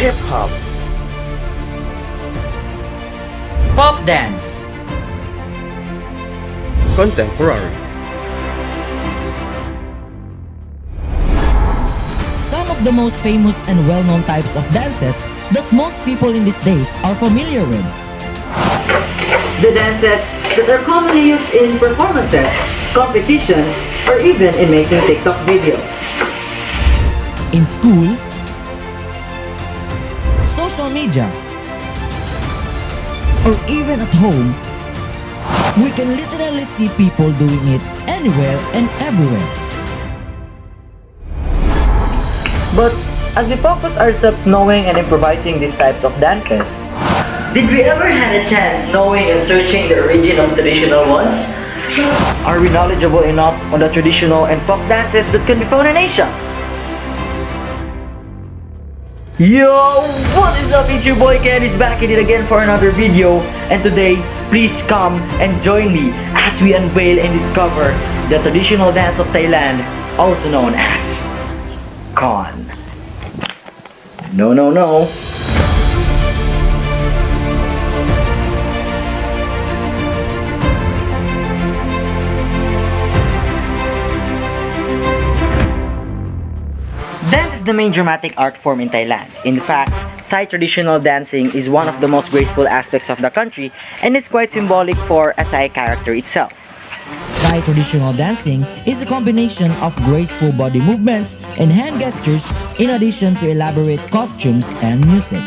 hip-hop, Pop dance. contemporary, Some of the most famous and well-known types of dances that most people in these days are familiar with. The dances that are commonly used in performances, competitions, or even in making TikTok videos. In school, social media, or even at home, we can literally see people doing it anywhere and everywhere. But as we focus ourselves knowing and improvising these types of dances, did we ever had a chance knowing and searching the original traditional ones? Are we knowledgeable enough on the traditional and folk dances that can be found in Asia? Yo, what is up? It's your boy Ken is back at it again for another video, and today, please come and join me as we unveil and discover the traditional dance of Thailand, also known as Khon. No. Dance is the main dramatic art form in Thailand. In fact, Thai traditional dancing is one of the most graceful aspects of the country, and it's quite symbolic for a Thai character itself. Thai traditional dancing is a combination of graceful body movements and hand gestures in addition to elaborate costumes and music.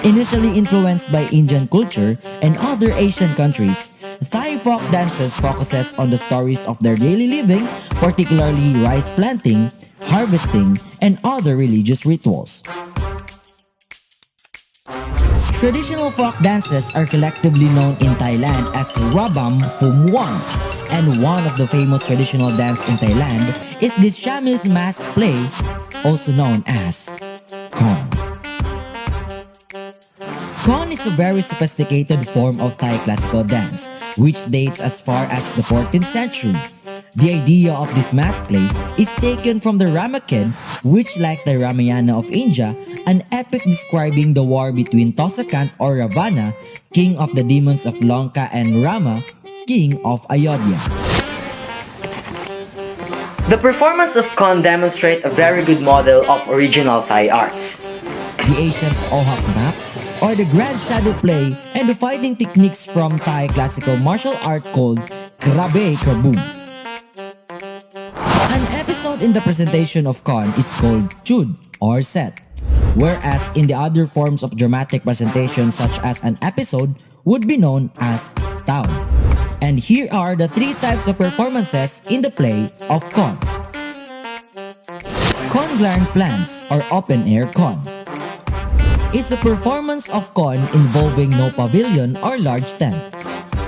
Initially influenced by Indian culture and other Asian countries, Thai folk dances focuses on the stories of their daily living, particularly rice planting, harvesting, and other religious rituals. Traditional folk dances are collectively known in Thailand as Rabam Phum Wang, and one of the famous traditional dance in Thailand is this Shamil's mask play, also known as Khon. Khon is a very sophisticated form of Thai classical dance, which dates as far as the 14th century. The idea of this mask play is taken from the Ramakien, which, like the Ramayana of India, an epic describing the war between Tosakant or Ravana, king of the demons of Lanka, and Rama, king of Ayodhya. The performance of Khon demonstrates a very good model of original Thai arts. The ancient Ohak map, or the grand shadow play, and the fighting techniques from Thai classical martial art called Krabe Krabum. An episode in the presentation of Khon is called Chud or Set, whereas in the other forms of dramatic presentation such as an episode would be known as Town. And here are the three types of performances in the play of Khon. Khon Glarn Plans or Open Air Khon is a performance of Khon involving no pavilion or large tent.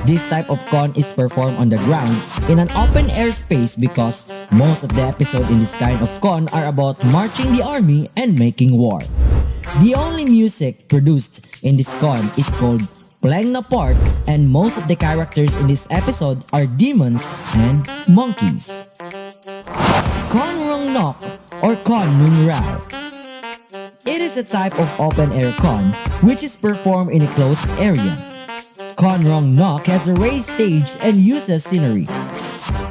This type of Khon is performed on the ground in an open air space because most of the episodes in this kind of Khon are about marching the army and making war. The only music produced in this Khon is called Pleng Na Part, and most of the characters in this episode are demons and monkeys. Khon Rong Nok or Khon Nung Rao. It is a type of open air Khon which is performed in a closed area. Khon Rong Nok has a raised stage and uses scenery.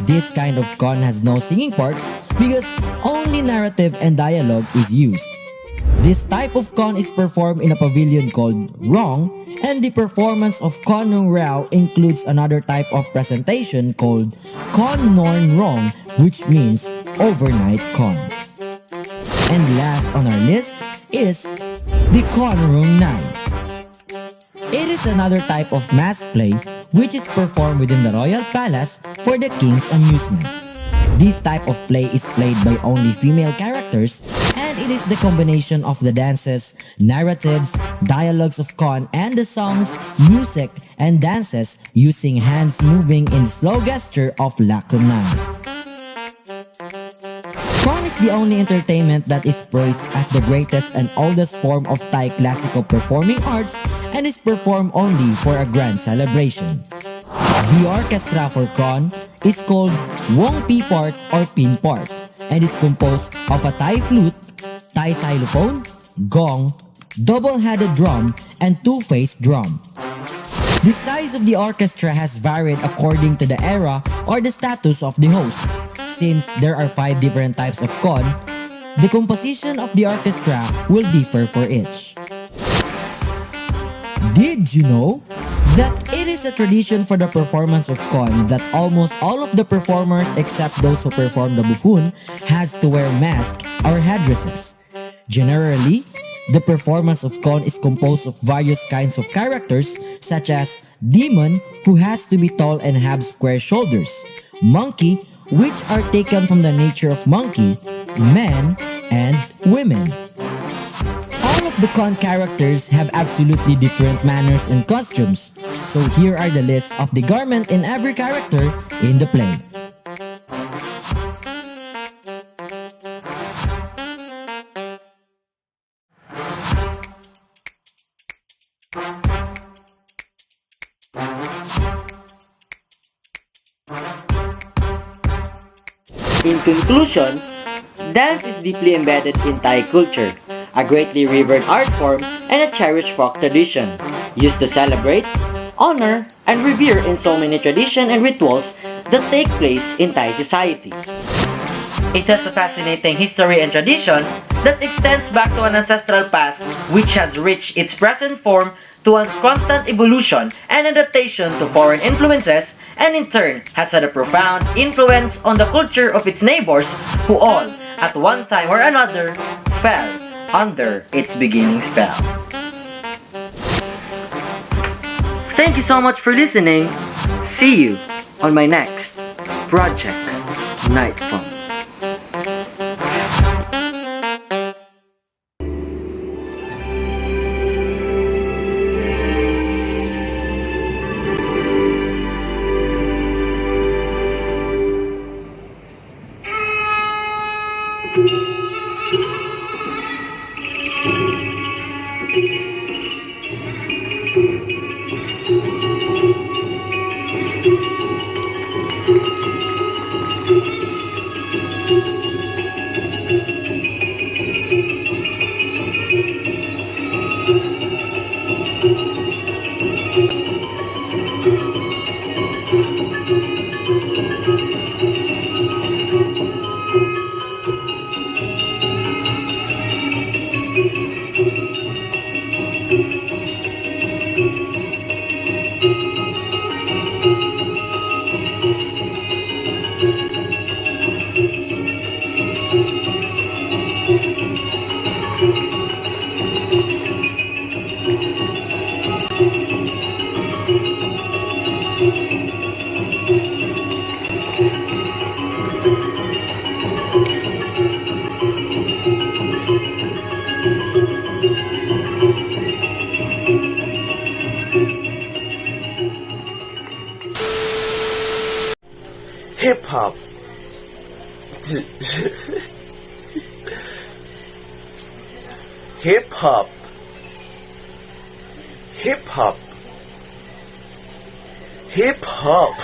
This kind of Khon has no singing parts because only narrative and dialogue is used. This type of Khon is performed in a pavilion called Rong, and the performance of Khon Rong Rao includes another type of presentation called Khon Norn Rong, which means overnight Khon. And last on our list is the Khon Rong Nai. It is another type of mask play which is performed within the royal palace for the king's amusement. This type of play is played by only female characters, and it is the combination of the dances, narratives, dialogues of Khon, and the songs, music, and dances using hands moving in slow gesture of Lakunai. Khon is the only entertainment that is praised as the greatest and oldest form of Thai classical performing arts and is performed only for a grand celebration. The orchestra for Khon is called Wong Pi Part or Pin Part and is composed of a Thai flute, Thai xylophone, gong, double-headed drum, and two-faced drum. The size of the orchestra has varied according to the era or the status of the host. Since there are 5 different types of khon, the composition of the orchestra will differ for each. Did you know that it is a tradition for the performance of khon that almost all of the performers except those who perform the buffoon has to wear masks or headdresses? Generally, the performance of khon is composed of various kinds of characters such as demon, who has to be tall and have square shoulders, monkey, which are taken from the nature of monkey, men, and women. All of the khon characters have absolutely different manners and costumes, so here are the lists of the garment in every character in the play. In conclusion, dance is deeply embedded in Thai culture, a greatly revered art form and a cherished folk tradition, used to celebrate, honor, and revere in so many traditions and rituals that take place in Thai society. It has a fascinating history and tradition that extends back to an ancestral past which has reached its present form to a constant evolution and adaptation to foreign influences, and in turn has had a profound influence on the culture of its neighbors who all, at one time or another, fell under its beginning spell. Thank you so much for listening. See you on my next Project Nightfall. Hip hop. Hip hop. Hip hop. Hip hop.